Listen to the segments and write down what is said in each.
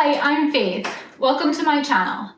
Hi, I'm Faith. Welcome to my channel.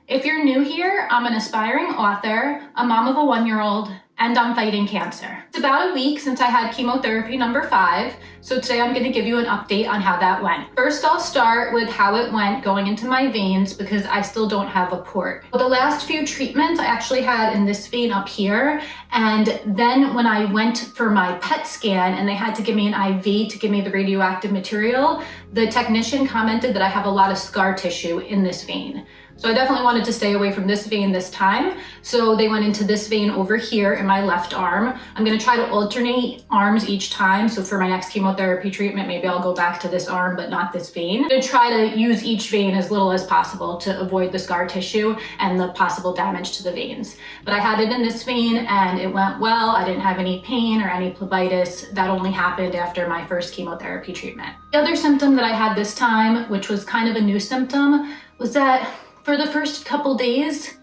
If you're new here, I'm an aspiring author, a mom of a 1-year-old, and I'm fighting cancer. It's about a week since I had chemotherapy number 5, so today I'm going to give you an update on how that went. First, I'll start with how it went going into my veins because I still don't have a port. The last few treatments I actually had in this vein up here, and then when I went for my PET scan and they had to give me an IV to give me the radioactive material, the technician commented that I have a lot of scar tissue in this vein. So I definitely wanted to stay away from this vein this time. So they went into this vein over here in my left arm. I'm gonna try to alternate arms each time. So for my next chemotherapy treatment, maybe I'll go back to this arm, but not this vein. I'm gonna try to use each vein as little as possible to avoid the scar tissue and the possible damage to the veins. But I had it in this vein and it went well. I didn't have any pain or any phlebitis. That only happened after my first chemotherapy treatment. The other symptom that I had this time, which was kind of a new symptom, was that for the first couple days,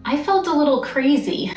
I felt a little crazy.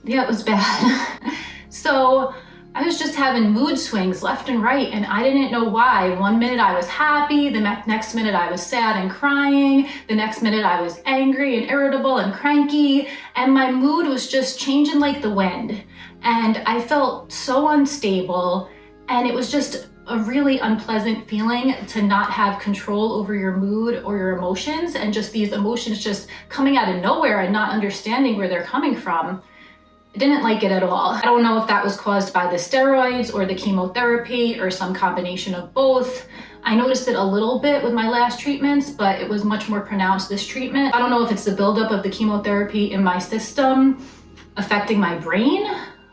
Yeah, it was bad. So I was just having mood swings left and right, and I didn't know why. One minute I was happy, the next minute I was sad and crying, the next minute I was angry and irritable and cranky, and my mood was just changing like the wind. And I felt so unstable, and it was just a really unpleasant feeling to not have control over your mood or your emotions, and just these emotions just coming out of nowhere and not understanding where they're coming from. I didn't like it at all. I don't know if that was caused by the steroids or the chemotherapy or some combination of both. I noticed it a little bit with my last treatments, but it was much more pronounced this treatment. I don't know if it's the buildup of the chemotherapy in my system affecting my brain.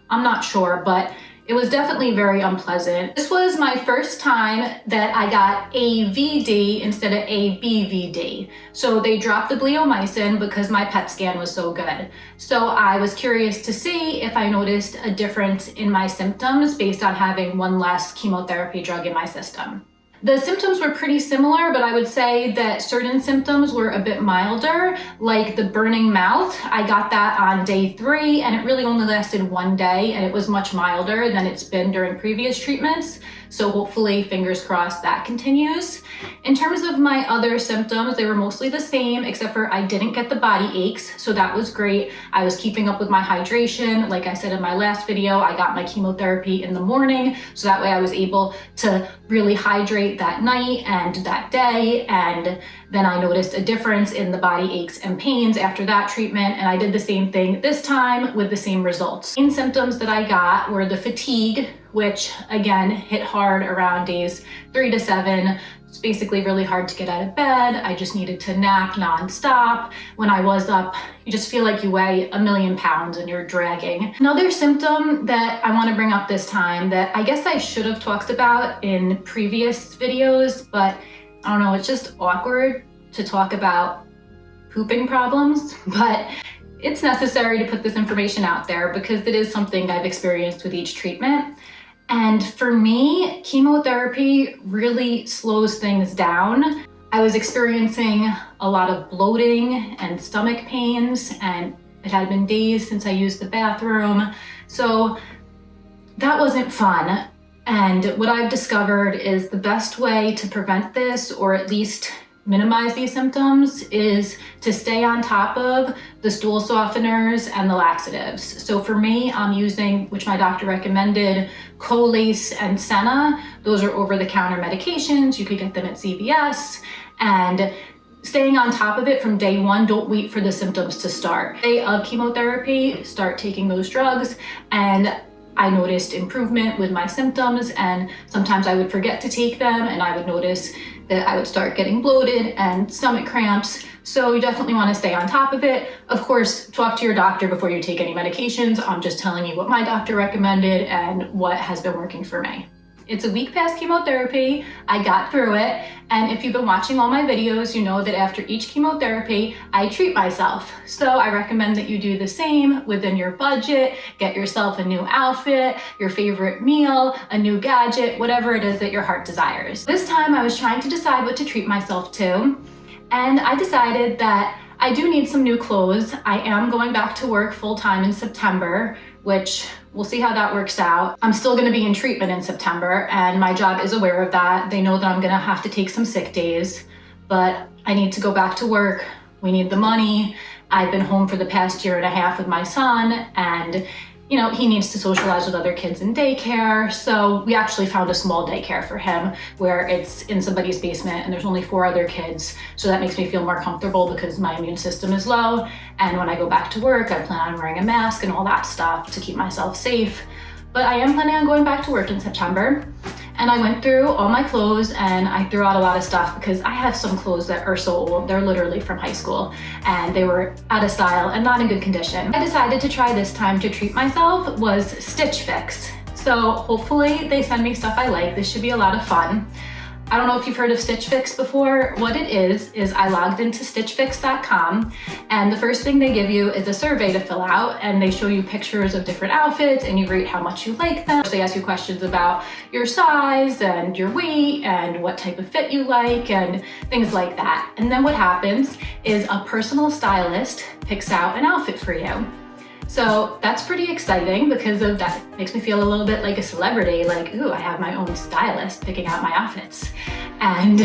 I'm not sure, but it was definitely very unpleasant. This was my first time that I got a VD instead of a BVD. So they dropped the bleomycin because my PET scan was so good. So I was curious to see if I noticed a difference in my symptoms based on having one less chemotherapy drug in my system. The symptoms were pretty similar, but I would say that certain symptoms were a bit milder, like the burning mouth. I got that on day 3, and it really only lasted 1 day, and it was much milder than it's been during previous treatments. So hopefully, fingers crossed, that continues. In terms of my other symptoms, they were mostly the same, except for I didn't get the body aches, so that was great. I was keeping up with my hydration. Like I said in my last video, I got my chemotherapy in the morning, so that way I was able to really hydrate that night and that day, and then I noticed a difference in the body aches and pains after that treatment, and I did the same thing this time with the same results. Main symptoms that I got were the fatigue, which again hit hard around days 3 to 7. It's basically really hard to get out of bed. I just needed to nap nonstop. When I was up, you just feel like you weigh 1,000,000 pounds and you're dragging. Another symptom that I want to bring up this time that I guess I should have talked about in previous videos, but I don't know, it's just awkward to talk about pooping problems, but it's necessary to put this information out there because it is something I've experienced with each treatment. And for me, chemotherapy really slows things down. I was experiencing a lot of bloating and stomach pains, and it had been days since I used the bathroom. So that wasn't fun. And what I've discovered is the best way to prevent this, or at least minimize these symptoms, is to stay on top of the stool softeners and the laxatives. So for me, I'm using, which my doctor recommended, Colace and Senna. Those are over-the-counter medications. You could get them at CVS. And staying on top of it from day 1, don't wait for the symptoms to start. Day of chemotherapy, start taking those drugs, and I noticed improvement with my symptoms, and sometimes I would forget to take them and I would notice that I would start getting bloated and stomach cramps. So you definitely want to stay on top of it. Of course, talk to your doctor before you take any medications. I'm just telling you what my doctor recommended and what has been working for me. It's a week past chemotherapy. I got through it. And if you've been watching all my videos, you know that after each chemotherapy, I treat myself. So I recommend that you do the same within your budget. Get yourself a new outfit, your favorite meal, a new gadget, whatever it is that your heart desires. This time I was trying to decide what to treat myself to. And I decided that I do need some new clothes. I am going back to work full-time in September, which we'll see how that works out. I'm still gonna be in treatment in September, and my job is aware of that. They know that I'm gonna have to take some sick days, but I need to go back to work. We need the money. I've been home for the past year and a half with my son, and you know, he needs to socialize with other kids in daycare. So we actually found a small daycare for him where it's in somebody's basement and there's only 4 other kids. So that makes me feel more comfortable because my immune system is low. And when I go back to work, I plan on wearing a mask and all that stuff to keep myself safe. But I am planning on going back to work in September. And I went through all my clothes and I threw out a lot of stuff because I have some clothes that are so old. They're literally from high school and they were out of style and not in good condition. I decided to try this time to treat myself was Stitch Fix. So hopefully they send me stuff I like. This should be a lot of fun. I don't know if you've heard of Stitch Fix before. What it is I logged into stitchfix.com and the first thing they give you is a survey to fill out, and they show you pictures of different outfits and you rate how much you like them. They ask you questions about your size and your weight and what type of fit you like and things like that. And then what happens is a personal stylist picks out an outfit for you. So that's pretty exciting because of that. Makes me feel a little bit like a celebrity, like, ooh, I have my own stylist picking out my outfits. And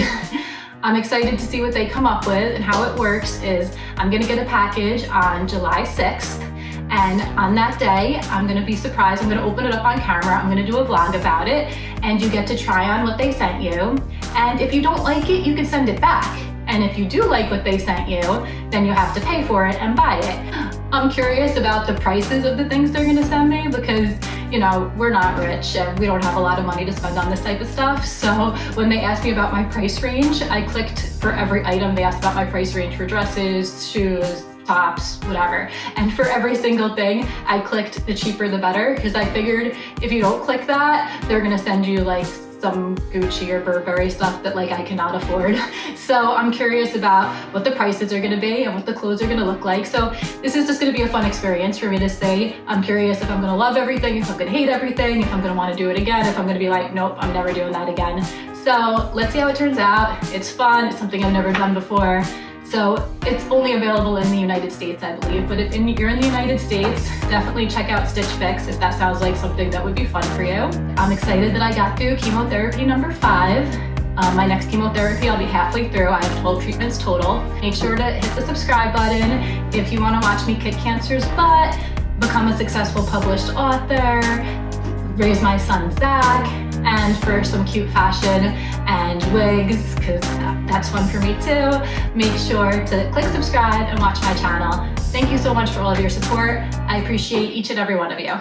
I'm excited to see what they come up with. And how it works is I'm gonna get a package on July 6th. And on that day, I'm gonna be surprised. I'm gonna open it up on camera. I'm gonna do a vlog about it. And you get to try on what they sent you. And if you don't like it, you can send it back. And if you do like what they sent you, then you have to pay for it and buy it. I'm curious about the prices of the things they're gonna send me because, you know, we're not rich and we don't have a lot of money to spend on this type of stuff. So when they asked me about my price range, I clicked for every item. They asked about my price range for dresses, shoes, tops, whatever. And for every single thing, I clicked the cheaper the better because I figured if you don't click that, they're gonna send you like some Gucci or Burberry stuff that like I cannot afford. So I'm curious about what the prices are gonna be and what the clothes are gonna look like. So this is just gonna be a fun experience for me to say. I'm curious if I'm gonna love everything, if I'm gonna hate everything, if I'm gonna wanna do it again, if I'm gonna be like, nope, I'm never doing that again. So let's see how it turns out. It's fun, it's something I've never done before. So it's only available in the United States, I believe. But if you're in the United States, definitely check out Stitch Fix if that sounds like something that would be fun for you. I'm excited that I got through chemotherapy number 5. My next chemotherapy, I'll be halfway through. I have 12 treatments total. Make sure to hit the subscribe button if you want to watch me kick cancer's butt, become a successful published author, raise my son Zach, and for some cute fashion and wigs, because that's fun for me too. Make sure to click subscribe and watch my channel. Thank you so much for all of your support. I appreciate each and every one of you.